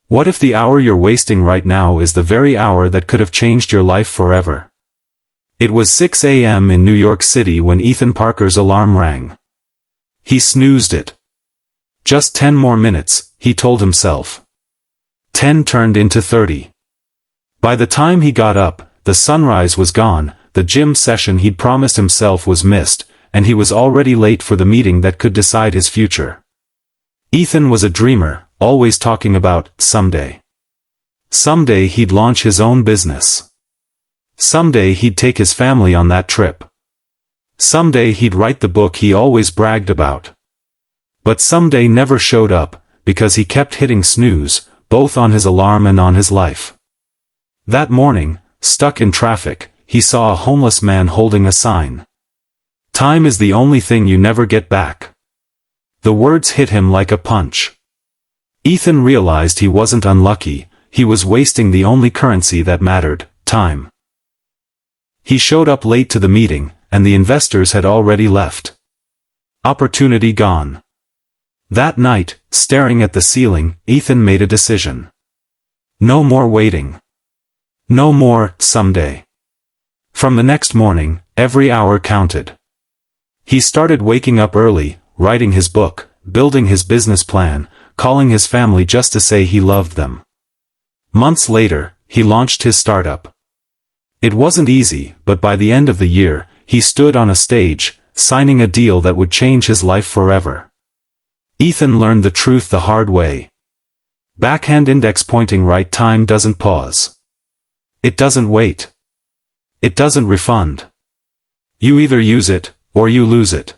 What if the hour you're wasting right now is the very hour that could have changed your life forever? It was 6 a.m. in New York City when Ethan Parker's alarm rang. He snoozed it. Just 10 more minutes, he told himself. 10 turned into 30. By the time he got up, the sunrise was gone, the gym session he'd promised himself was missed, and he was already late for the meeting that could decide his future. Ethan was a dreamer, always talking about someday. Someday he'd launch his own business. Someday he'd take his family on that trip. Someday he'd write the book he always bragged about. But someday never showed up, because he kept hitting snooze, both on his alarm and on his life. That morning, stuck in traffic, he saw a homeless man holding a sign. Time is the only thing you never get back. The words hit him like a punch. Ethan realized he wasn't unlucky, he was wasting the only currency that mattered, time. He showed up late to the meeting, and the investors had already left. Opportunity gone. That night, staring at the ceiling, Ethan made a decision. No more waiting. No more, someday. From the next morning, every hour counted. He started waking up early, writing his book, building his business plan, calling his family just to say he loved them. Months later, he launched his startup. It wasn't easy, but by the end of the year, he stood on a stage, signing a deal that would change his life forever. Ethan learned the truth the hard way. Backhand index pointing right time doesn't pause. It doesn't wait. It doesn't refund. You either use it, or you lose it.